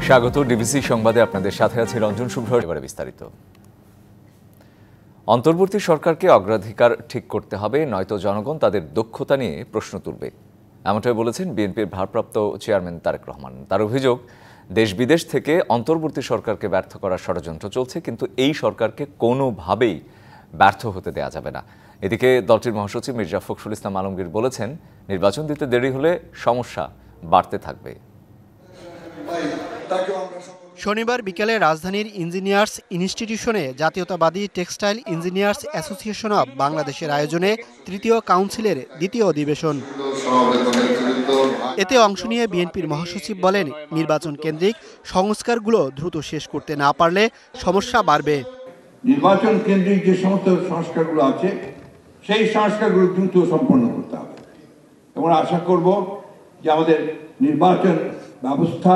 স্বাগত ডিবিসি সংবাদে আপনাদের সাথে আছে রঞ্জন শুভ্র। এবারে বিস্তারিত। অন্তর্বর্তী সরকারকে অগ্রাধিকার ঠিক করতে হবে, নয়তো জনগণ তাদের দক্ষতা নিয়ে প্রশ্ন তুলবে, এমনটাই বলেছেন বিএনপির ভারপ্রাপ্ত চেয়ারম্যান তারেক রহমান। তার অভিযোগ, দেশ বিদেশ থেকে অন্তর্বর্তী সরকারকে ব্যর্থ করার ষড়যন্ত্র চলছে, কিন্তু এই সরকারকে কোনোভাবেই ব্যর্থ হতে দেয়া যাবে না। এদিকে দলটির মহাসচিব মির্জা ফখরুল ইসলাম আলমগীর বলেছেন, নির্বাচন দিতে দেরি হলে সমস্যা বাড়তে থাকবে। শনিবার বিকেলে রাজধানীর ইঞ্জিনিয়ার্স ইনস্টিটিউশনে জাতীয়তাবাদী টেক্সটাইল ইঞ্জিনিয়ার্স অ্যাসোসিয়েশন অব বাংলাদেশের আয়োজনে তৃতীয় কাউন্সিলের দ্বিতীয় অধিবেশন। এতে অংশ নিয়ে বিএনপির মহাসচিব বলেন, নির্বাচন কেন্দ্রিক সংস্কারগুলো দ্রুত শেষ করতে না পারলে সমস্যা বাড়বে। নির্বাচন কেন্দ্রিক যে সমস্ত সংস্কারগুলো আছে সেই সংস্কারগুলো দ্রুত সম্পন্ন করতে হবে এবং আশা করব যে আমাদের নির্বাচন ব্যবস্থা,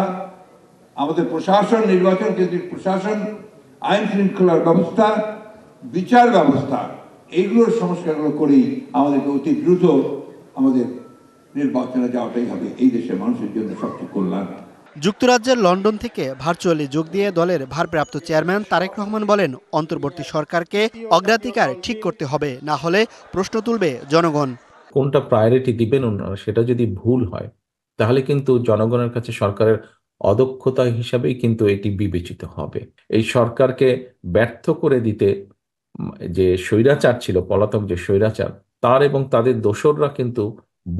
আমাদের প্রশাসন, নির্বাচন কেন্দ্রিক প্রশাসন, আইন শৃঙ্খলার ব্যবস্থা, বিচার ব্যবস্থা, এইগুলোর সংস্কারগুলো করেই আমাদেরকে অতি দ্রুত আমাদের নির্বাচনে যাওয়াটাই হবে এই দেশের মানুষের জন্য সবচেয়ে কল্যাণ। যুক্তরাজ্যের লন্ডন থেকে ভার্চুয়ালি যোগ দিয়ে দলের ভারপ্রাপ্ত চেয়ারম্যান তারেক রহমান বলেন, অন্তর্বর্তী সরকারকে অগ্রাধিকার ঠিক করতে হবে, না হলে প্রশ্ন তুলবে জনগণ। কোনটা প্রায়োরিটি দিবেন ওনারা, সেটা যদি ভুল হয় তাহলে কিন্তু জনগণের কাছে সরকারের অদক্ষতা হিসাবেই কিন্তু এটি বিবেচিত হবে। এই সরকারকে ব্যর্থ করে দিতে যে স্বৈরাচার ছিল, পলাতক যে স্বৈরাচার, তার এবং তাদের দোসররা কিন্তু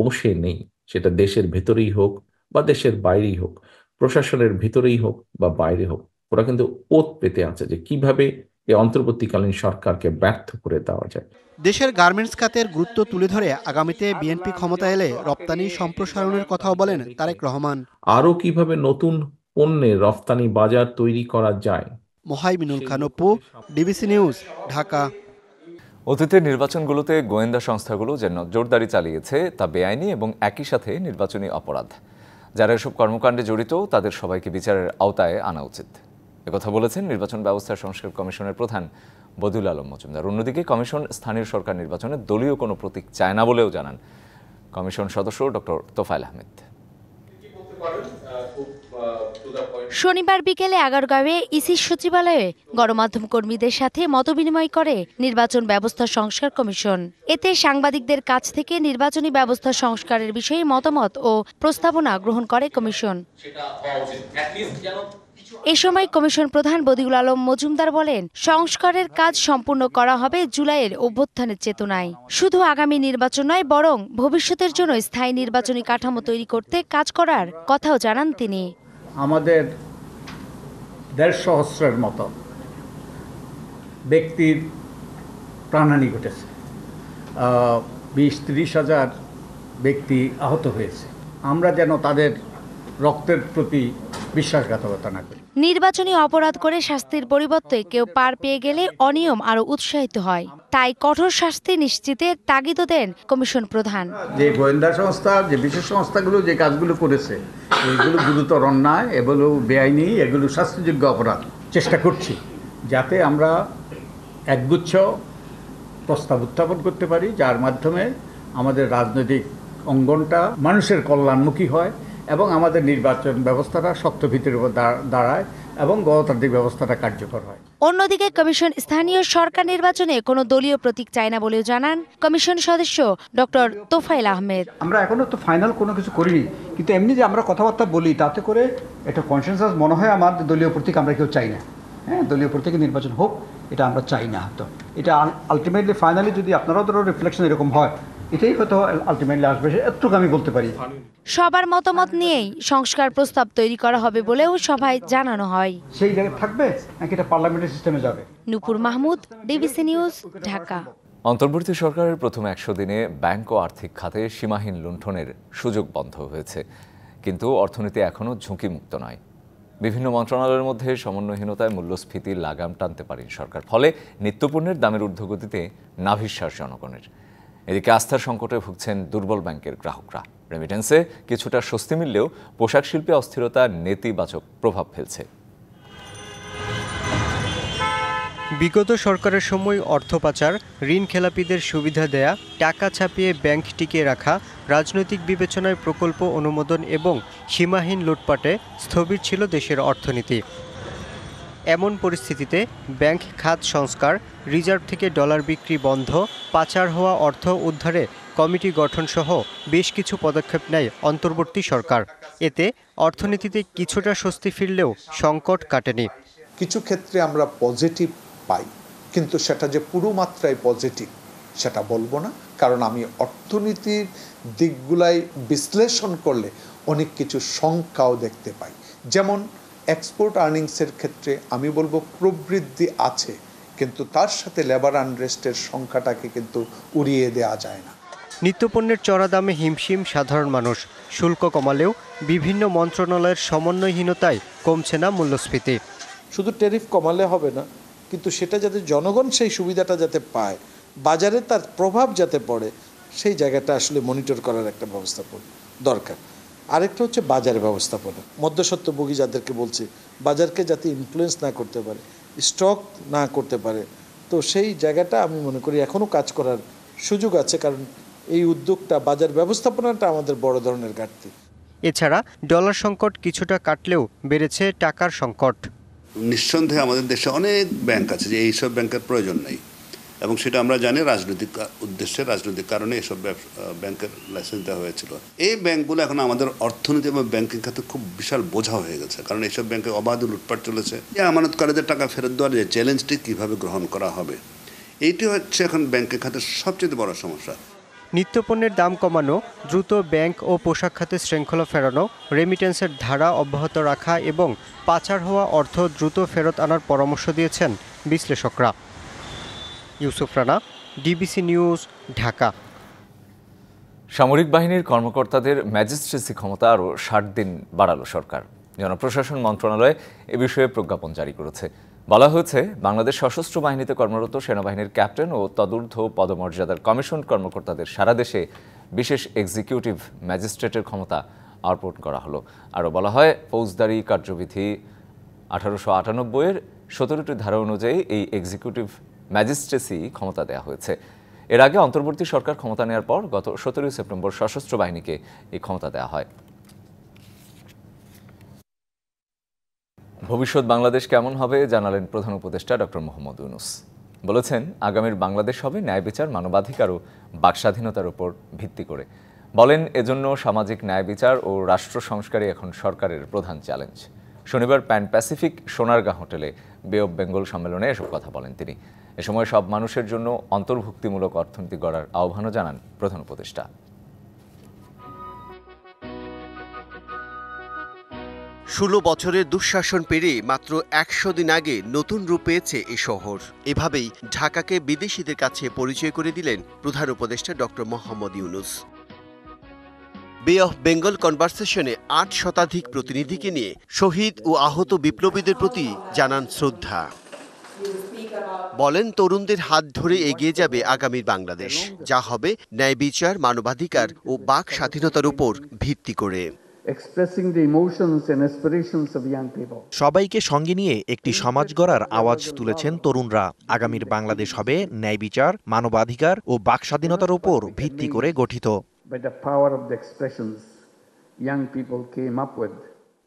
বসে নেই। সেটা দেশের ভেতরেই হোক বা দেশের বাইরেই হোক, প্রশাসনের ভিতরেই হোক বা বাইরে হোক, ওরা কিন্তু ওত পেতে আছে যে কিভাবে এই অন্তর্বর্তীকালীন সরকারকে ব্যর্থ করে দেওয়া যায়। দেশের গার্মেন্টস খাতের গুরুত্ব তুলে ধরে আগামীতে বিএনপি ক্ষমতা এলে রপ্তানি সম্প্রসারণের কথাও বলেন তারেক রহমান। আরও কিভাবে নতুন পণ্যের রফতানি বাজার তৈরি করা যায়। Mohaiminul Khan Apu, DBC news, Dhaka. অতীতের নির্বাচনগুলোতে গোয়েন্দা সংস্থাগুলো যে নজরদারি চালিয়েছে তা বেআইনি এবং একই সাথে নির্বাচনী অপরাধ। যারা এসব কর্মকাণ্ডে জড়িত তাদের সবাইকে বিচারের আওতায় আনা উচিত, একথা বলেছেন নির্বাচন ব্যবস্থা সংস্কার কমিশনের প্রধান বদিউল আলম মজুমদার। অন্যদিকে কমিশন স্থানীয় সরকার নির্বাচনে দলীয় কোনো প্রতীক চায় না বলেও জানান কমিশন সদস্য ডক্টর তোফায়েল আহমেদ। শনিবার বিকেলে আগারগাঁওয়ে ইসি সচিবালয়ে গণমাধ্যম কর্মীদের সাথে মতবিনিময় করে নির্বাচন ব্যবস্থা সংস্কার কমিশন। এতে সাংবাদিকদের কাছ থেকে নির্বাচনী ব্যবস্থা সংস্কারের বিষয়ে মতামত ও প্রস্তাবনা গ্রহণ করে কমিশন। এ সময় কমিশন প্রধান বদিউল আলম মজুমদার বলেন, সংস্কারের কাজ সম্পূর্ণ করা হবে জুলাইয়ের অভ্যুত্থানের চেতনায়। শুধু আগামী নির্বাচন নয়, বরং ভবিষ্যতের জন্য স্থায়ী নির্বাচনী কাঠামো তৈরি করতে কাজ করার কথাও জানান তিনি। আমাদের ১৫০ সহস্রের মতো ব্যক্তির প্রাণহানি ঘটেছে, ২০-৩০ হাজার ব্যক্তি আহত হয়েছে। আমরা যেন তাদের রক্তের প্রতি বিশ্বাসঘাতকতা না করি। নির্বাচনী অপরাধ করে শাস্তির পরিবর্তে কেউ পার পেয়ে গেলে অনিয়ম আরো উৎসাহিত হয়, তাই কঠোর শাস্তি নিশ্চিতের তাগিদও দেন কমিশন প্রধান। যে গোয়েন্দা সংস্থা, যে বিশেষ সংস্থাগুলো যে কাজগুলো করেছে, এগুলো গুরুতর অন্যায়, এগুলো বেআইনি, এগুলো শাস্তিযোগ্য অপরাধ। চেষ্টা করছি যাতে আমরা একগুচ্ছ প্রস্তাব উত্থাপন করতে পারি, যার মাধ্যমে আমাদের রাজনৈতিক অঙ্গনটা মানুষের কল্যাণমুখী হয় এবং আমাদের নির্বাচন ব্যবস্থাটা শক্ত ভিত্তির উপর দাঁড়ায় এবং গণতান্ত্রিক ব্যবস্থাটা কার্যকর হয়। অন্যদিকে কমিশন স্থানীয় সরকার নির্বাচনে কোনো দলীয় প্রতীক চায় না বলেও জানান কমিশন সদস্য ডক্টর তোফায়েল আহমেদ। আমরা এখনো তো ফাইনাল কোনো কিছু করিনি, কিন্তু এমনি যে আমরা কথাবার্তা বলি তাতে করে একটা কনসেনসাস মনে হয় আমার, দলীয় প্রতীক আমরা কেউ চাই না। হ্যাঁ, দলীয় প্রতীকে নির্বাচন হোক, এটা আমরা চাই না। তো এটা আলটিমেটলি ফাইনালি যদি আপনারাও রিফ্লেকশন এরকম হয়, এটাই হয়তো আলটিমেটলি আসবে, এতটুকু আমি বলতে পারি। সবার মতামত নিয়েই সংস্কার প্রস্তাব তৈরি করা হবে বলেও সভায় জানানো হয়। সেই জায়গায় থাকবে নাকি এটা পার্লামেন্টের সিস্টেমে যাবে? নূপুর মাহমুদ, ডিবিসি নিউজ, ঢাকা। অন্তর্বর্তী সরকারের প্রথম ১০০ দিনে ব্যাংক ও আর্থিক খাতে সীমাহীন লুণ্ঠনের সুযোগ বন্ধ হয়েছে, কিন্তু অর্থনীতি এখনও ঝুঁকিমুক্ত নয়। বিভিন্ন মন্ত্রণালয়ের মধ্যে সমন্বয়হীনতায় মূল্যস্ফীতির লাগাম টানতে পারেনি সরকার, ফলে নিত্যপণ্যের দামের ঊর্ধ্বগতিতে নাভিশ্বাস জনগণের। এদিকে আস্থার সংকটে ভুগছেন দুর্বল ব্যাংকের গ্রাহকরা। রেমিটেন্সে কিছুটা স্বস্তি মিললেও পোশাক শিল্পে অস্থিরতা নেতিবাচক প্রভাব ফেলছে। বিগত সরকারের সময় অর্থ পাচার, ঋণ খেলাপিদের সুবিধা দেয়া, টাকা ছাপিয়ে ব্যাংক টিকিয়ে রাখা, রাজনৈতিক বিবেচনায় প্রকল্প অনুমোদন এবং সীমাহীন লুটপাটে স্থবির ছিল দেশের অর্থনীতি। এমন পরিস্থিতিতে ব্যাংক খাত সংস্কার, রিজার্ভ থেকে ডলার বিক্রি বন্ধ, পাচার হওয়া অর্থ উদ্ধারে কমিটি গঠনসহ বেশ কিছু পদক্ষেপ নেয় অন্তর্বর্তী সরকার। এতে অর্থনীতিতে কিছুটা স্বস্তি ফিরলেও সংকট কাটেনি। কিছু ক্ষেত্রে আমরা পজিটিভ পাই, কিন্তু সেটা যে পুরো মাত্রায় পজিটিভ সেটা বলবো না, কারণ আমি অর্থনীতির দিকগুলাই বিশ্লেষণ করলে অনেক কিছু শঙ্কাও দেখতে পাই। যেমন এক্সপোর্ট আর্নিংসের ক্ষেত্রে আমি বলবো প্রবৃদ্ধি আছে, কিন্তু তার সাথে লেবার আনরেস্টের সংখ্যাটাকে কিন্তু উড়িয়ে দেওয়া যায় না। নিত্যপণ্যের চড়া দামে হিমশিম সাধারণ মানুষ। শুল্ক কমালেও বিভিন্ন মন্ত্রণালয়ের সমন্বয়হীনতায় কমছে না মূল্যস্ফীতি। শুধু ট্যারিফ কমালে হবে না, কিন্তু সেটা যাতে জনগণ সেই সুবিধাটা যাতে পায়, বাজারে তার প্রভাব যাতে পড়ে, সেই জায়গাটা আসলে মনিটর করার একটা ব্যবস্থাপনা দরকার। আরেকটা হচ্ছে বাজার ব্যবস্থাপনা। মধ্যস্বত্বভোগী যাদেরকে বলছি, বাজারকে যাতে ইনফ্লুয়েন্স না করতে পারে, স্টক না করতে পারে, তো সেই জায়গাটা আমি মনে করি এখনও কাজ করার সুযোগ আছে, কারণ এই উদ্যোগটা বাজার ব্যবস্থাপনাটা আমাদের বড় ধরনের ঘাটতি। এছাড়া ডলার সংকট কিছুটা কাটলেও বেড়েছে টাকার সংকট। নিঃসন্দেহে আমাদের দেশে অনেক ব্যাংক আছে যে এইসব ব্যাংকের প্রয়োজন নেই, এবং সেটা আমরা জানি রাজনৈতিক উদ্দেশ্যে, রাজনৈতিক কারণে এসব ব্যাংকের লাইসেন্স দেওয়া হয়েছিল। এই ব্যাংকগুলো এখন আমাদের অর্থনীতি এবং ব্যাংকিং খাতে খুব বিশাল বোঝা হয়ে গেছে, কারণ এইসব ব্যাংকে অবাধ লুটপাট চলেছে। যে আমানতকারীদের টাকা ফেরত দেওয়ার যে চ্যালেঞ্জটি কীভাবে গ্রহণ করা হবে, এইটি হচ্ছে এখন ব্যাংকের খাতে সবচেয়ে বড় সমস্যা। নিত্যপণ্যের দাম কমানো, দ্রুত ব্যাংক ও পোশাক খাতে শৃঙ্খলা ফেরানো, রেমিটেন্সের ধারা অব্যাহত রাখা এবং পাচার হওয়া অর্থ দ্রুত ফেরত আনার পরামর্শ দিয়েছেন বিশ্লেষকরা। Yusuf Rana, DBC news, Dhaka. সামরিক বাহিনীর কর্মকর্তাদের ম্যাজিস্ট্রেসি ক্ষমতা আরও 60 দিন বাড়ালো সরকার। জনপ্রশাসন মন্ত্রণালয় এ বিষয়ে প্রজ্ঞাপন জারি করেছে। বলা হয়েছে, বাংলাদেশ সশস্ত্র বাহিনীতে কর্মরত সেনাবাহিনীর ক্যাপ্টেন ও তদূর্ধ্ব পদমর্যাদার কমিশন কর্মকর্তাদের সারা দেশে বিশেষ এক্সিকিউটিভ ম্যাজিস্ট্রেটের ক্ষমতা অর্পণ করা হলো। আরও বলা হয়, ফৌজদারি কার্যবিধি 1898-এর 17টি ধারা অনুযায়ী এই এক্সিকিউটিভ ম্যাজিস্ট্রেসি ক্ষমতা দেওয়া হয়েছে। এর আগে অন্তর্বর্তী সরকার ক্ষমতা নেওয়ার পর গত 17 সেপ্টেম্বর সশস্ত্র বাহিনীকে এই ক্ষমতা দেওয়া হয়। ভবিষ্যৎ বাংলাদেশ কেমন হবে জানালেন প্রধান উপদেষ্টা ডক্টর মোহাম্মদ ইউনূস। বলেছেন, আগামীর বাংলাদেশ হবে ন্যায় বিচার, মানবাধিকার ও বাকস্বাধীনতার উপর ভিত্তি করে। বলেন, এজন্য সামাজিক ন্যায় বিচার ও রাষ্ট্র সংস্কারই এখন সরকারের প্রধান চ্যালেঞ্জ। শনিবার প্যান প্যাসিফিক সোনারগাঁ হোটেলে বে অব বেঙ্গল সম্মেলনে এসব কথা বলেন তিনি। এ সময় সব মানুষের জন্য অন্তর্ভুক্তিমূলক অর্থনীতি গড়ার আহ্বানও জানান প্রধান উপদেষ্টা। 16 বছরের দুঃশাসন পেরিয়ে মাত্র 100 দিন আগে নতুন রূপ পেয়েছে এই শহর। এভাবেই ঢাকাকে বিদেশিদের কাছে পরিচয় করে দিলেন প্রধান উপদেষ্টা ডক্টর মোহাম্মদ ইউনূস। বে অফ বেঙ্গল কনভারসেশনে 8 শতাধিক প্রতিনিধিকে নিয়ে শহীদ ও আহত বিপ্লবীদের প্রতি জানান শ্রদ্ধা। বলেন, তরুণদের হাত ধরে এগিয়ে যাবে আগামীর বাংলাদেশ, যা হবে ন্যায় বিচার, মানবাধিকার ও বাক স্বাধীনতার উপর ভিত্তি করে। সবাইকে সঙ্গে নিয়ে একটি সমাজ গড়ার আওয়াজ তুলেছেন তরুণরা। আগামীর বাংলাদেশ হবে ন্যায় বিচার, মানবাধিকার ও বাক স্বাধীনতার উপর ভিত্তি করে গঠিত।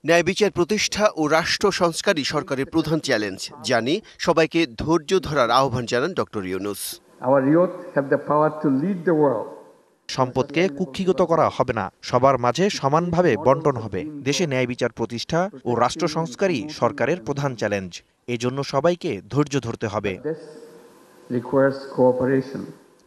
ন্যায় বিচার প্রতিষ্ঠা ও রাষ্ট্র সংস্কারই সরকারের প্রধান চ্যালেঞ্জ। জানি সবাইকে ধৈর্য ধরার আহ্বান জানান ডক্টর ইউনূস। সম্পদকে কুক্ষিগত করা হবে না, সবার মাঝে সমানভাবে বন্টন হবে। দেশে ন্যায় বিচার প্রতিষ্ঠা ও রাষ্ট্র সংস্কারই সরকারের প্রধান চ্যালেঞ্জ। এজন্য সবাইকে ধৈর্য ধরতে হবে।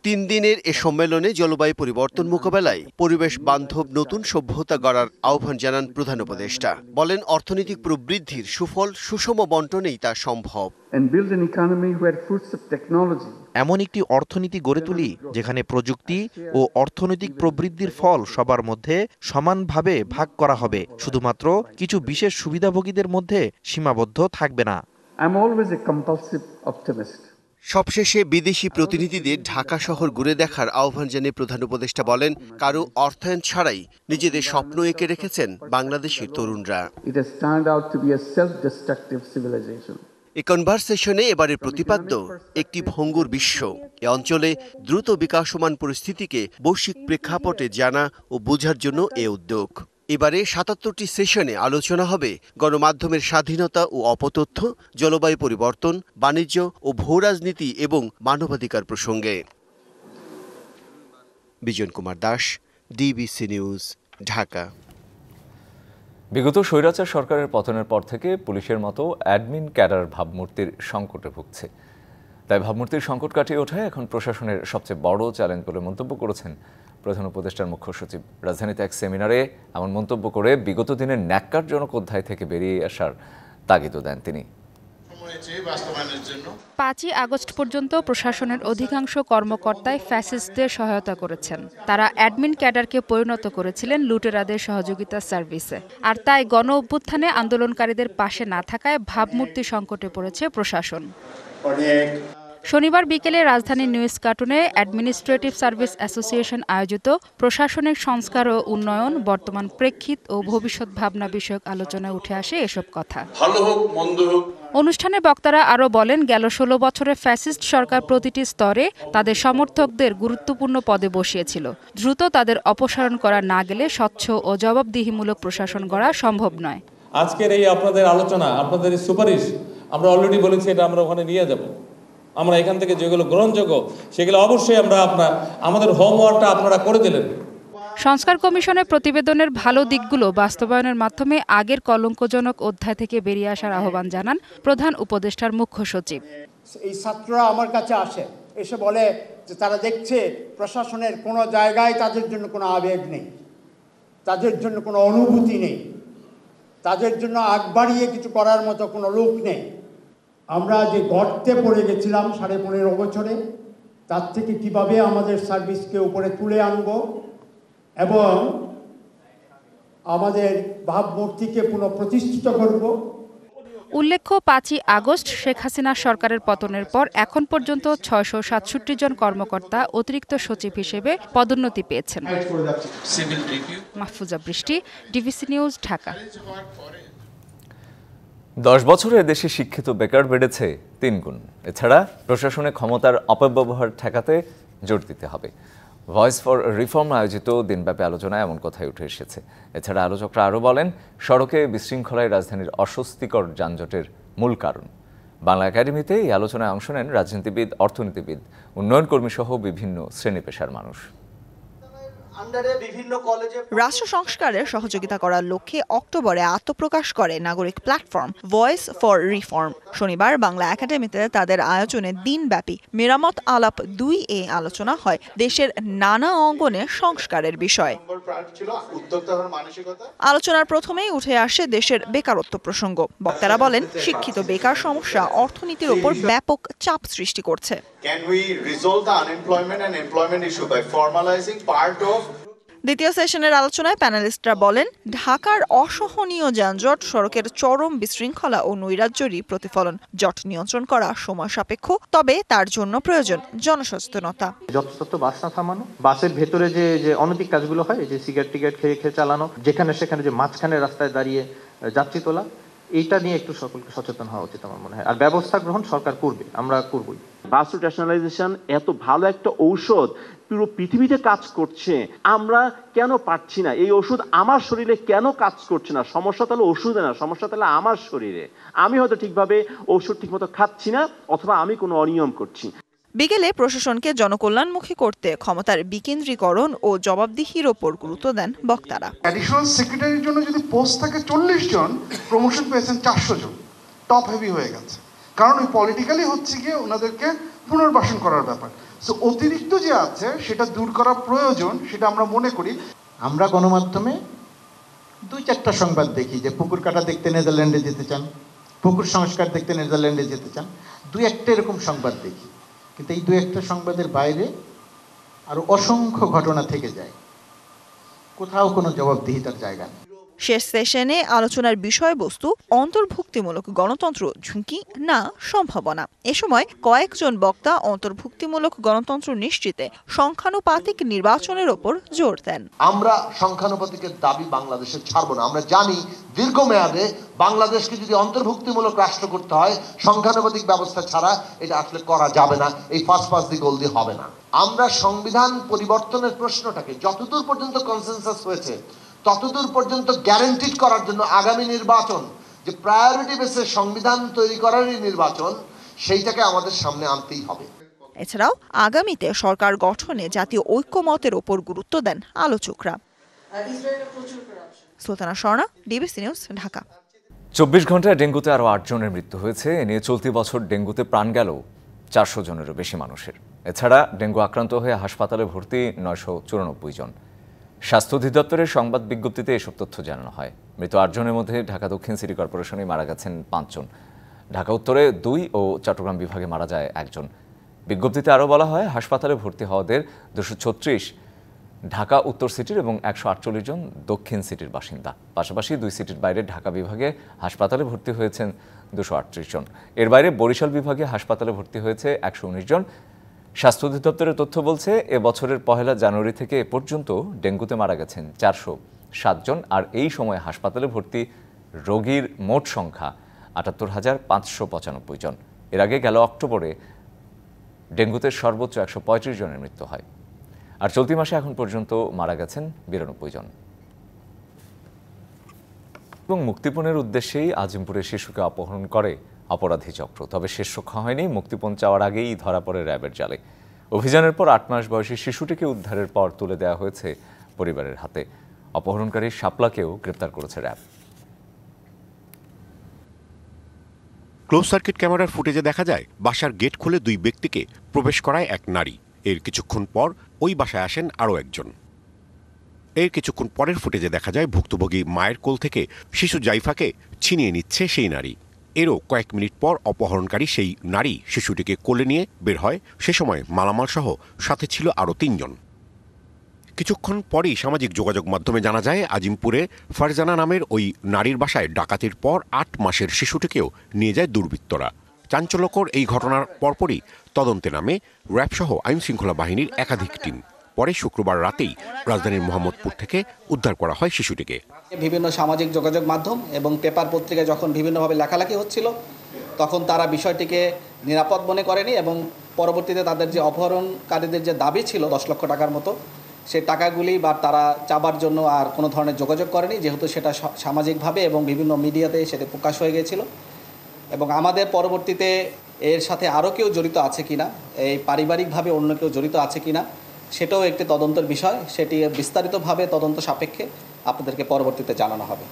3 দিনের এ সম্মেলনে জলবায়ু পরিবর্তন মোকাবেলায় পরিবেশ বান্ধব নতুন সভ্যতা গড়ার আহ্বান জানান প্রধান উপদেষ্টা। বলেন, অর্থনৈতিক প্রবৃদ্ধির সুফল সুষম বন্টনেই তা সম্ভব। এমন একটি অর্থনীতি গড়ে তুলি যেখানে প্রযুক্তি ও অর্থনৈতিক প্রবৃদ্ধির ফল সবার মধ্যে সমানভাবে ভাগ করা হবে, শুধুমাত্র কিছু বিশেষ সুবিধাভোগীদের মধ্যে সীমাবদ্ধ থাকবে না। সবশেষে বিদেশি প্রতিনিধিদের ঢাকা শহর ঘুরে দেখার আহ্বান জানিয়ে প্রধান উপদেষ্টা বলেন, কারো অর্থায়ন ছাড়াই নিজেদের স্বপ্ন এঁকে রেখেছেন বাংলাদেশের তরুণরা। এ কনভারসেশনে এবারে প্রতিপাদ্য একটি ভঙ্গুর বিশ্ব। এ অঞ্চলে দ্রুত বিকাশমান পরিস্থিতিকে বৈশ্বিক প্রেক্ষাপটে জানা ও বোঝার জন্য এ উদ্যোগ। এবারে ৭৭টি সেশনে আলোচনা হবে গণমাধ্যমের স্বাধীনতা ও অপতথ্য, জলবায়ু পরিবর্তন, বাণিজ্য ও ভূরাজনীতি এবং মানবাধিকার প্রসঙ্গে। Bijan Kumar Das, DBC news, Dhaka. বিগত স্বৈরাচার সরকারের পতনের পর থেকে পুলিশের মতো অ্যাডমিন ক্যাডার ভাবমূর্তির সংকটে ভুগছে। তাই ভাবমূর্তির সংকট কাটিয়ে ওঠায় এখন প্রশাসনের সবচেয়ে বড় চ্যালেঞ্জ বলে মন্তব্য করেছেন প্রধান উপদেষ্টার মুখ্য সচিব। রাজধানীতে এক সেমিনারে এমন মন্তব্য করে বিগত দিনের ন্যাক্কারজনক অধ্যায় থেকে বেরিয়ে আসার তাগিদও দেন তিনি। ৫ই আগস্ট পর্যন্ত প্রশাসনের অধিকাংশ কর্মকর্তাই ফ্যাসিস্টদের সহায়তা করেছেন। তারা অ্যাডমিন ক্যাডারকে পরিণত করেছিলেন লুটেরাদের সহযোগিতা সার্ভিসে। আর তাই গণ অভ্যুত্থানে আন্দোলনকারীদের পাশে না থাকায় ভাবমূর্তি সংকটে পড়েছে প্রশাসন। শনিবার বিকেলে রাজধানীর নিউ ইস্কাটনে অ্যাডমিনিস্ট্রেটিভ সার্ভিস অ্যাসোসিয়েশন আয়োজিত প্রশাসনিক সংস্কার ও উন্নয়ন, বর্তমান প্রেক্ষিত ও ভবিষ্যৎ ভাবনা বিষয়ক আলোচনায় উঠে আসে এসব কথা। ভালো হোক মন্দ হোক। অনুষ্ঠানে বক্তারা আরও বলেন, গেল ১৬ বছরে ফ্যাসিস্ট সরকার প্রতিটি স্তরে তাদের সমর্থকদের গুরুত্বপূর্ণ পদে বসিয়েছিল। দ্রুত তাদের অপসারণ করা না গেলে স্বচ্ছ ও জবাবদিহিমূলক প্রশাসন গড়া সম্ভব নয়। আজকের এই আপনাদের আলোচনা, আপনাদের এই সুপারিশ আমরা অলরেডি বলেছি, এটা আমরা ওখানে নিয়ে যাব। আমরা এখান থেকে যেগুলো গ্রহণযোগ্য সেগুলো অবশ্যই আমাদের হোমওয়ার্কটা আপনারা করে দিলেন। সংস্কার কমিশনের প্রতিবেদনের ভালো দিকগুলো বাস্তবায়নের মাধ্যমে আগের কলঙ্কজনক অধ্যায় থেকে বেরিয়ে আসার আহ্বান জানান প্রধান উপদেষ্টার মুখ্য সচিব। এই ছাত্ররা আমার কাছে আসে, এসে বলে যে তারা দেখছে প্রশাসনের কোনো জায়গায় তাদের জন্য কোনো আবেগ নেই, তাদের জন্য কোনো অনুভূতি নেই, তাদের জন্য আগ বাড়িয়ে কিছু করার মতো কোনো লোক নেই। আমরা যে গর্তে পড়ে গেছিলাম ১৫.৫ বছরে, তার থেকে কিভাবে আমাদের সার্ভিসকে উপরে তুলে আনব এবং আমাদের ভাবমূর্তিকে পুনঃপ্রতিষ্ঠিত করব। উল্লেখ্য, ৫ই আগস্ট শেখ হাসিনা সরকারের পতনের পর এখন পর্যন্ত ৬৬৭ জন কর্মকর্তা অতিরিক্ত সচিব হিসেবে পদোন্নতি পেয়েছেন। মাহফুজা বৃষ্টি, ডিবিসি নিউজ, ঢাকা। ১০ বছরে দেশে শিক্ষিত বেকার বেড়েছে ৩ গুণ। এছাড়া প্রশাসনে ক্ষমতার অপব্যবহার ঠেকাতে জোর দিতে হবে। ভয়েস ফর রিফর্ম আয়োজিত দিনব্যাপী আলোচনায় এমন কথাই উঠে এসেছে। এছাড়া আলোচকরা আরও বলেন, সড়কে বিশৃঙ্খলায় রাজধানীর অস্বস্তিকর যানজটের মূল কারণ। বাংলা একাডেমিতে এই আলোচনায় অংশ নেন রাজনীতিবিদ, অর্থনীতিবিদ, উন্নয়ন কর্মী সহ বিভিন্ন শ্রেণী পেশার মানুষ। রাষ্ট্র সংস্কারে সহযোগিতা করার লক্ষ্যে অক্টোবরে আত্মপ্রকাশ করে নাগরিক প্ল্যাটফর্ম ভয়েস ফর রিফর্ম। শনিবার বাংলা একাডেমিতে তাদের আয়োজনে দিনব্যাপী মেরামত আলাপ ২ আলোচনা হয় দেশের নানা অঙ্গনে সংস্কারের বিষয়। আলোচনার প্রথমেই উঠে আসে দেশের বেকারত্ব প্রসঙ্গ। বক্তারা বলেন, শিক্ষিত বেকার সমস্যা অর্থনীতির উপর ব্যাপক চাপ সৃষ্টি করছে। দ্বিতীয় সেশনের আলোচনায় প্যানেলিস্টরা বলেন, ঢাকার অসহনীয় যানজট, সড়কের চরম বিশৃঙ্খলা ও নৈরাজ্যেরই প্রতিফলন। জট নিয়ন্ত্রণ করা সময় সাপেক্ষ, তবে তার জন্য প্রয়োজন জনসচেতনতা। যথাযথ বাস না থামানো, বাসের ভেতরে যে অনৈতিক কাজগুলো হয়, যে সিগারেট টিগারেট খেয়ে চালানো, যেখানে সেখানে যে মাঝখানে রাস্তায় দাঁড়িয়ে যাত্রী তোলা, এইটা নিয়ে একটু সকলকে সচেতন হওয়া উচিত আমার মনে হয়। আর ব্যবস্থা গ্রহণ সরকার করবে, আমরা করবই। বাস রুট রেশনালাইজেশন এত ভালো একটা ঔষধ, পুরো পৃথিবীতে কাজ করছে, আমরা কেন পাচ্ছি না? এই ওষুধ আমার শরীরে কেন কাজ করছে না? সমস্যা তাহলে ওষুধে না, সমস্যা তাহলে আমার শরীরে। আমি হয়তো ঠিকভাবে ওষুধ ঠিকমতো খাচ্ছি না, অথবা আমি কোনো অনিয়ম করছি। বিকেলে প্রশাসনকে জনকল্যাণমুখী করতে ক্ষমতার বিকেন্দ্রীকরণ ও জবাবদিহির ওপর গুরুত্ব দেন বক্তারা। অ্যাডিশনাল সেক্রেটারির জন্য যদি পোস্ট থাকে ৪০ জন, প্রমোশন পেয়েছেন ৪০০ জন, টপ হেভি হয়ে গেছে। কারণ ওই পলিটিক্যালি হচ্ছে গিয়ে ওনাদেরকে পুনর্বাসন করার ব্যাপার। সো অতিরিক্ত যে আছে সেটা দূর করা প্রয়োজন, সেটা আমরা মনে করি। আমরা গণমাধ্যমে ২-৪টা সংবাদ দেখি যে পুকুর কাটা দেখতে নেদারল্যান্ডে যেতে চান, পুকুর সংস্কার দেখতে নেদারল্যান্ডে যেতে চান, ২-১টা এরকম সংবাদ দেখি। কিন্তু এই ২-১টা সংবাদের বাইরে আরো অসংখ্য ঘটনা থেকে যায়, কোথাও কোনো জবাবদিহিতার জায়গা নেই। শেষ সেশনে আলোচনার বিষয়বস্তু অন্তর্ভুক্তিমূলক গণতন্ত্র ঝুঁকি না সম্ভাবনা। এ সময় কয়েকজন বক্তা অন্তর্ভুক্তিমূলক গণতন্ত্র নিশ্চিতে সংখ্যানুপাতিক নির্বাচনের ওপর জোর দেন। আমরা সংখ্যানুপাতিকের দাবি বাংলাদেশে ছাড়ব না। আমরা জানি দীর্ঘমেয়াদে বাংলাদেশকে যদি অন্তর্ভুক্তিমূলক রাষ্ট্র করতে হয় সংখ্যানুপাতিক ব্যবস্থা ছাড়া এটা আসলে করা যাবে না। এই ফার্স্ট দি গোল দিয়ে হবে না। আমরা সংবিধান পরিবর্তনের প্রশ্নটাকে যতদূর পর্যন্ত কনসেনসাস হয়েছে ততদূর পর্যন্ত গ্যারান্টিড করার জন্য আগামী নির্বাচন যে প্রায়োরিটি বেসে সংবিধান তৈরি করারই নির্বাচন, সেইটাকে আমাদের সামনে আনতেই হবে। এছাড়াও আগামীতে সরকার গঠনে জাতীয় ঐক্যমতের ওপর গুরুত্ব দেন আলোচকরা। Sultana Swarna, DBC news, Dhaka. 24 ঘন্টায় ডেঙ্গুতে আরও 8 জনের মৃত্যু হয়েছে। এ নিয়ে চলতি বছর ডেঙ্গুতে প্রাণ গেল 400 জনেরও বেশি মানুষের। এছাড়া ডেঙ্গু আক্রান্ত হয়ে হাসপাতালে ভর্তি 994 জন। স্বাস্থ্য অধিদপ্তরের সংবাদ বিজ্ঞপ্তিতে এসব তথ্য জানানো হয়। মৃত 8 জনের মধ্যে ঢাকা দক্ষিণ সিটি কর্পোরেশনে মারা গেছেন 5 জন, ঢাকা উত্তরে 2 ও চট্টগ্রাম বিভাগে মারা যায় 1 জন। বিজ্ঞপ্তিতে আরও বলা হয়, হাসপাতালে ভর্তি হওয়াদের 236 ঢাকা উত্তর সিটির এবং 148 জন দক্ষিণ সিটির বাসিন্দা। পাশাপাশি 2 সিটির বাইরে ঢাকা বিভাগে হাসপাতালে ভর্তি হয়েছেন 238 জন। এর বাইরে বরিশাল বিভাগে হাসপাতালে ভর্তি হয়েছে 119 জন। স্বাস্থ্য অধিদপ্তরের তথ্য বলছে, এ বছরের 1 জানুয়ারি থেকে এ পর্যন্ত ডেঙ্গুতে মারা গেছেন 407 জন। আর এই সময় হাসপাতালে ভর্তি রোগীর মোট সংখ্যা 78,595 জন। এর আগে গেল অক্টোবরে ডেঙ্গুতে সর্বোচ্চ 135 জনের মৃত্যু হয়। আর চলতি মাসে এখন পর্যন্ত মারা গেছেন 92 জন। এবং মুক্তিপণের উদ্দেশ্যেই আজিমপুরে শিশুকে অপহরণ করে অপরাধী চক্র। তবে শেষ রক্ষা হয়নি, মুক্তিপণ চাওয়ার আগেই ধরা পড়ে র্যাবের জালে। অভিযানের পর 8 মাস বয়সী শিশুটিকে উদ্ধারের পর তুলে দেওয়া হয়েছে পরিবারের হাতে। অপহরণকারী শাপলাকেও গ্রেপ্তার করেছে র্যাব। ক্লোজ সার্কিট ক্যামেরার ফুটেজে দেখা যায়, বাসার গেট খুলে 2 ব্যক্তিকে প্রবেশ করায় এক নারী। এর কিছুক্ষণ পর ওই বাসায় আসেন আরও একজন। এর কিছুক্ষণ পরের ফুটেজে দেখা যায়, ভুক্তভোগী মায়ের কোল থেকে শিশু জাইফাকে ছিনিয়ে নিচ্ছে সেই নারী। এরও কয়েক মিনিট পর অপহরণকারী সেই নারী শিশুটিকে কোলে নিয়ে বের হয়। সে সময় মালামাল সহ সাথে ছিল আরও 3 জন। কিছুক্ষণ পরেই সামাজিক যোগাযোগ মাধ্যমে জানা যায়, আজিমপুরে ফারজানা নামের ওই নারীর বাসায় ডাকাতির পর 8 মাসের শিশুটিকেও নিয়ে যায় দুর্বৃত্তরা। চাঞ্চল্যকর এই ঘটনার পরপরই তদন্তে নামে র্যাবসহ আইনশৃঙ্খলা বাহিনীর একাধিক টিম। পরে শুক্রবার রাতেই রাজধানীর মোহাম্মদপুর থেকে উদ্ধার করা হয় শিশুটিকে। বিভিন্ন সামাজিক যোগাযোগ মাধ্যম এবং পেপার পত্রিকায় যখন বিভিন্নভাবে লেখালেখি হচ্ছিল, তখন তারা বিষয়টিকে নিরাপদ মনে করেনি এবং পরবর্তীতে তাদের যে অপহরণকারীদের যে দাবি ছিল 10 লক্ষ টাকার মতো, সেই টাকাগুলি বা তারা চাবার জন্য আর কোনো ধরনের যোগাযোগ করেনি, যেহেতু সেটা সামাজিকভাবে এবং বিভিন্ন মিডিয়াতে সেটা প্রকাশ হয়ে গিয়েছিল। এবং আমাদের পরবর্তীতে এর সাথে আরও কেউ জড়িত আছে কিনা, এই পারিবারিকভাবে অন্য কেউ জড়িত আছে কিনা, সেটাও একটি তদন্তের বিষয়। সেটি বিস্তারিতভাবে তদন্ত সাপেক্ষে আপনাদেরকে পরবর্তীতে জানানো হবে।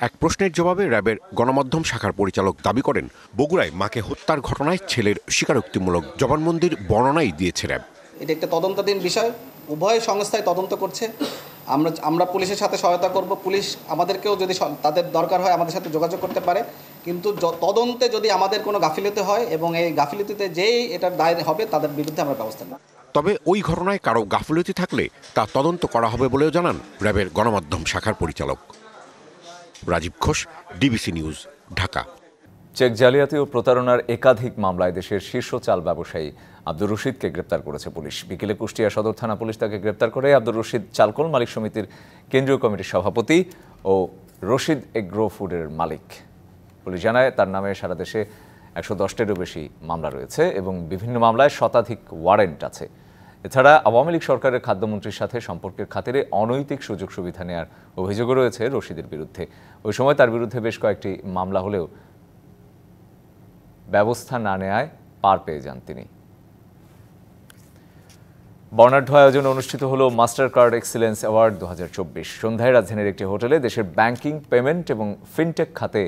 এক প্রশ্নের জবাবে র্যাবের গণমাধ্যম শাখার পরিচালক দাবি করেন, বগুড়ায় মাকে হত্যার ঘটনায় ছেলের স্বীকারোক্তিমূলক জবানবন্দির বর্ণনাই দিয়েছে র্যাব। এটা একটা তদন্তাধীন বিষয়, উভয় সংস্থায় তদন্ত করছে। আমরা পুলিশের সাথে সহায়তা করব। পুলিশ আমাদেরকেও যদি তাদের দরকার হয় আমাদের সাথে যোগাযোগ করতে পারে, কিন্তু তদন্তে যদি আমাদের কোনো গাফিলতি হয় এবং এই গাফিলতিতে যেই এটার দায় হবে তাদের বিরুদ্ধে আমরা ব্যবস্থা নেব। তবে ওই ঘটনায় কারো গাফিলতি থাকলে তা তদন্ত করা হবে বলেও জানান র্যাবের গণমাধ্যম শাখার পরিচালক। Rajib Ghosh, DBC news, Dhaka. Cheque জালিয়াতি ও প্রতারণার একাধিক মামলায় দেশের শীর্ষ চাল ব্যবসায়ী আব্দুর রশিদকে গ্রেপ্তার করেছে পুলিশ। বিকেলে কুষ্টিয়া সদর থানা পুলিশ তাকে গ্রেপ্তার করে। আব্দুর রশিদ চালকল মালিক সমিতির কেন্দ্রীয় কমিটির সভাপতি ও রশিদ এগ্রো ফুডের মালিক। পুলিশ জানায়, তার নামে সারা দেশে 110টিরও বেশি মামলা রয়েছে এবং বিভিন্ন মামলায় শতাধিক ওয়ারেন্ট আছে। এছাড়া আওয়ামী লীগ সরকারের খাদ্যমন্ত্রীর সাথে সম্পর্কের খাতিরে অনৈতিক সুযোগ সুবিধা নেওয়ার অভিযোগও রয়েছে রশিদের বিরুদ্ধে। ওই সময় তার বিরুদ্ধে বেশ কয়েকটি মামলা হলেও ব্যবস্থা না নেওয়ায় পার পেয়ে যান তিনি। বর্ণাঢ্য আয়োজনে অনুষ্ঠিত হলো মাস্টার কার্ড এক্সিলেন্স অ্যাওয়ার্ড 2024। সন্ধ্যায় রাজধানীর একটি হোটেলে দেশের ব্যাংকিং, পেমেন্ট এবং ফিনটেক খাতে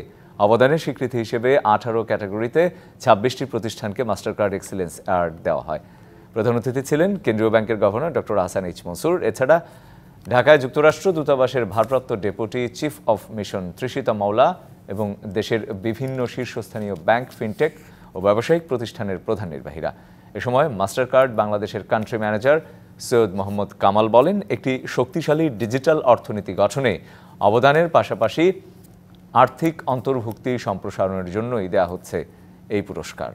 অবদানের স্বীকৃতি হিসেবে 18 ক্যাটাগরিতে 26টি প্রতিষ্ঠানকে মাস্টার কার্ড এক্সিলেন্স অ্যাওয়ার্ড দেওয়া হয়। প্রধান অতিথি ছিলেন কেন্দ্রীয় ব্যাংকের governor doctor Ahsan H Mansur. এছাড়া ঢাকায় যুক্তরাষ্ট্র দূতাবাসের ভারপ্রাপ্ত deputy chief of mission Trishita মাওলা এবং দেশের বিভিন্ন শীর্ষস্থানীয় ব্যাংক, ফিনটেক ও ব্যবসায়িক প্রতিষ্ঠানের প্রধান নির্বাহীরা। এ সময় মাস্টার কার্ড বাংলাদেশের কান্ট্রি ম্যানেজার সৈয়দ মোহাম্মদ কামাল বলেন, একটি শক্তিশালী ডিজিটাল অর্থনীতি গঠনে অবদানের পাশাপাশি আর্থিক অন্তর্ভুক্তি সম্প্রসারণের জন্যই দেয়া হচ্ছে এই পুরস্কার।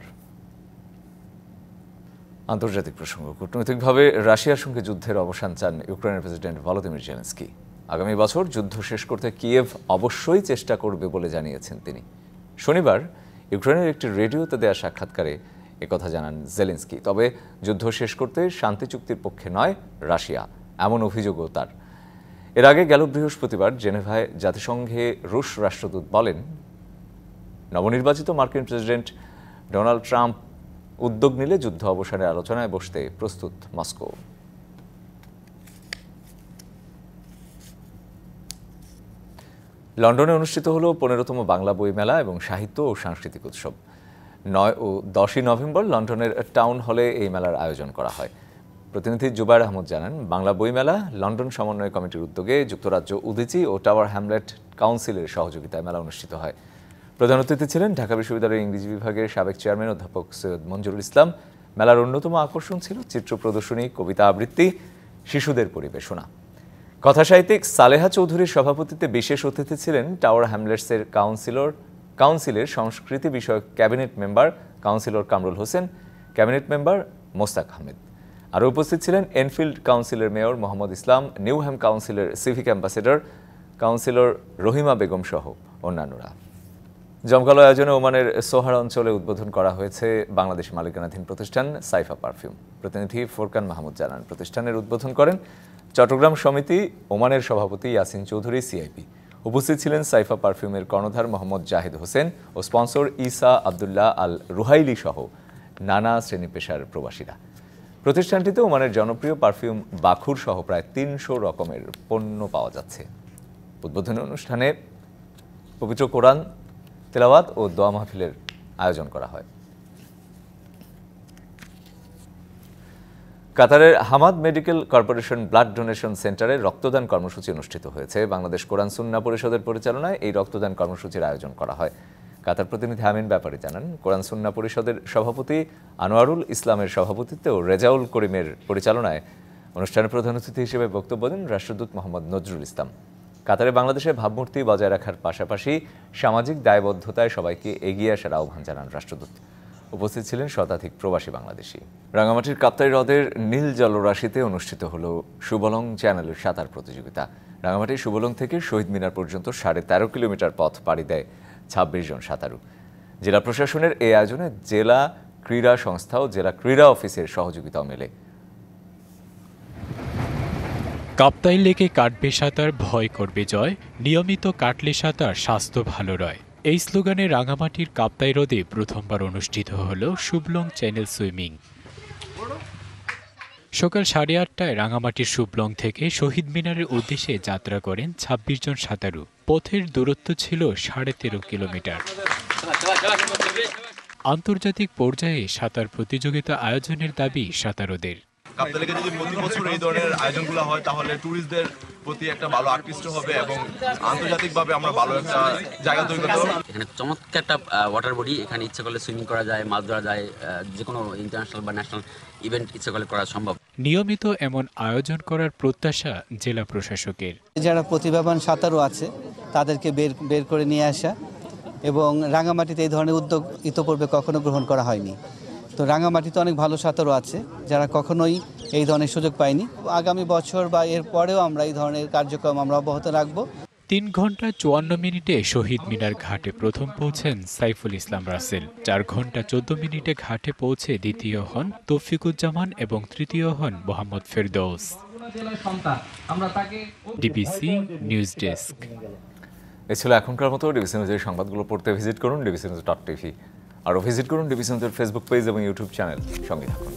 আন্তর্জাতিক প্রসঙ্গ, কূটনৈতিকভাবে রাশিয়ার সঙ্গে যুদ্ধের অবসান চান ইউক্রেনের প্রেসিডেন্ট ভলোদিমির জেলেনস্কি। আগামী বছর যুদ্ধ শেষ করতে কিয়েভ অবশ্যই চেষ্টা করবে বলে জানিয়েছেন তিনি। শনিবার ইউক্রেনের একটি রেডিওতে দেয়া সাক্ষাৎকারে একথা জানান জেলেনস্কি। তবে যুদ্ধ শেষ করতে শান্তি চুক্তির পক্ষে নয় রাশিয়া, এমন অভিযোগও তার। এর আগে গেল বৃহস্পতিবার জেনেভায় জাতিসংঘে রুশ রাষ্ট্রদূত বলেন, নবনির্বাচিত মার্কিন প্রেসিডেন্ট ডোনাল্ড ট্রাম্প উদ্যোগ নিলে যুদ্ধ অবসানের আলোচনায় বসতে প্রস্তুত মস্কো। লন্ডনে অনুষ্ঠিত হল 15তম বাংলা বইমেলা এবং সাহিত্য ও সাংস্কৃতিক উৎসব। 9 ও 10ই নভেম্বর লন্ডনের টাউন হলে এই মেলার আয়োজন করা হয়। প্রতিনিধি জুবায়ের আহমদ জানান, বাংলা বইমেলা লন্ডন সমন্বয় কমিটির উদ্যোগে যুক্তরাজ্য উদীচী ও টাওয়ার হ্যামলেট কাউন্সিলের সহযোগিতায় মেলা অনুষ্ঠিত হয়। প্রধান অতিথি ছিলেন ঢাকা বিশ্ববিদ্যালয়ের ইংরেজি বিভাগের সাবেক চেয়ারম্যান অধ্যাপক সৈয়দ মঞ্জুরুল ইসলাম। মেলার অন্যতম আকর্ষণ ছিল চিত্র প্রদর্শনী, কবিতা আবৃত্তি, শিশুদের পরিবেশনা। কথাসাহিত্যিক সালেহা চৌধুরীর সভাপতিত্বে বিশেষ অতিথি ছিলেন টাওয়ার হ্যামলেটসের কাউন্সিলের সংস্কৃতি বিষয়ক cabinet member councillor Kamrul Hossain, cabinet member Mostak Ahmed. আরও উপস্থিত ছিলেন এনফিল্ড কাউন্সিলের মেয়র মোহাম্মদ ইসলাম, নিউহ্যাম কাউন্সিলের civic ambassador councillor Rahima Begum সহ অন্যান্যরা। জমকালো আয়োজনে ওমানের সোহার অঞ্চলে উদ্বোধন করা হয়েছে বাংলাদেশ মালিকানাধীন প্রতিষ্ঠান সাইফা পারফিউম। প্রতিনিধি ফোরকান মাহমুদ জানান, প্রতিষ্ঠানের উদ্বোধন করেন চট্টগ্রাম সমিতি ওমানের সভাপতি ইয়াসিন চৌধুরী সিআইপি। উপস্থিত ছিলেন সাইফা পারফিউমের কর্ণধার মোহাম্মদ জাহিদ হোসেন ও স্পন্সর ইসা আবদুল্লাহ আল রুহাইলি সহ নানা শ্রেণী পেশার প্রবাসীরা। প্রতিষ্ঠানটিতে ওমানের জনপ্রিয় পারফিউম বাখুর সহ প্রায় 300 রকমের পণ্য পাওয়া যাচ্ছে। উদ্বোধনী অনুষ্ঠানে পবিত্র কোরআন তেলাওয়াত ও দোয়া মাহফিলের আয়োজন করা হয়। কাতারের Hamad medical corporation blood donation সেন্টারে রক্তদান কর্মসূচি অনুষ্ঠিত হয়েছে। বাংলাদেশ কোরআন সুন্নাহ পরিষদের পরিচালনায় এই রক্তদান কর্মসূচির আয়োজন করা হয়। কাতার প্রতিনিধি আমিন ব্যাপারী জানান, কোরআন সুন্নাহ পরিষদের সভাপতি আনোয়ারুল ইসলামের সভাপতিত্বে ও রেজাউল করিমের পরিচালনায় অনুষ্ঠানে প্রধান অতিথি হিসেবে বক্তব্য দেন রাষ্ট্রদূত মোহাম্মদ নজরুল ইসলাম। কাতারে বাংলাদেশের ভাবমূর্তি বজায় রাখার পাশাপাশি সামাজিক দায়বদ্ধতায় সবাইকে এগিয়ে আসার আহ্বান জানান রাষ্ট্রদূত। উপস্থিত ছিলেন শতাধিক প্রবাসী বাংলাদেশি। রাঙামাটির কাপ্তাই হ্রদের নীল জলরাশিতে অনুষ্ঠিত হল সুবলং চ্যানেলের সাঁতার প্রতিযোগিতা। রাঙামাটির সুবলং থেকে শহীদ মিনার পর্যন্ত 13.5 কিলোমিটার পথ পাড়ি দেয় 26 জন সাঁতারু। জেলা প্রশাসনের এই আয়োজনে জেলা ক্রীড়া সংস্থা ও জেলা ক্রীড়া অফিসের সহযোগিতাও মেলে। কাপ্তাই লেকে কাটবে সাঁতার, ভয় করবে জয়, নিয়মিত কাটলে সাঁতার স্বাস্থ্য ভালো রয়। এই স্লোগানে রাঙামাটির কাপ্তাই হ্রদে প্রথমবার অনুষ্ঠিত হল সুবলং চ্যানেল সুইমিং। সকাল 8:30টায় রাঙামাটির সুবলং থেকে শহীদ মিনারের উদ্দেশ্যে যাত্রা করেন 26 জন সাঁতারু। পথের দূরত্ব ছিল 13.5 কিলোমিটার। আন্তর্জাতিক পর্যায়ে সাঁতার প্রতিযোগিতা আয়োজনের দাবি সাঁতারুদের। কাপ্তাই লেকে যদি প্রতি বছর এই ধরনের আয়োজনগুলো হয় তাহলে ট্যুরিস্টদের প্রতি একটা ভালো আকৃষ্ট হবে এবং আন্তর্জাতিকভাবে আমরা ভালো একটা জায়গা তৈরি করতে পারবো। এখানে চমৎকার একটা ওয়াটার বডি, এখানে ইচ্ছা করলে সুইমিং করা যায়, মাছ ধরা যায়, যে কোনো ইন্টারন্যাশনাল বা ন্যাশনাল ইভেন্ট ইচ্ছা করলে করা সম্ভব। নিয়মিত এমন আয়োজন করার প্রত্যাশা জেলা প্রশাসকের। যারা প্রতিভাবান সাঁতারু আছে তাদেরকে বের করে নিয়ে আসা, এবং রাঙামাটিতে এই ধরনের উদ্যোগ ইতোপূর্বে কখনো গ্রহণ করা হয়নি। তো রাঙামাটিতে অনেক ভালো সাঁতারু আছে যারা কখনোই এই ধরনের সুযোগ পায়নি। আগামী বছর বা এর পরেও আমরা এই ধরনের কার্যক্রম আমরা অব্যাহত রাখবো। 3 ঘন্টা 54 মিনিটে শহীদ মিনার ঘাটে প্রথম পৌঁছেন সাইফুল ইসলাম রাসেল। 4 ঘন্টা 14 মিনিটে ঘাটে পৌঁছে দ্বিতীয় হন তৌফিকুজ্জামান এবং তৃতীয় হন Mohammad Ferdous. DBC news desk. এ ছিল এখনকার মতো। ডিবিসি নিউজের সংবাদগুলো পড়তে ভিজিট করুন dbcnews.tv। আরও ভিজিট করুন ডিবিসি নিউজের ফেসবুক পেজ এবং ইউটিউব চ্যানেল। সঙ্গে থাকুন।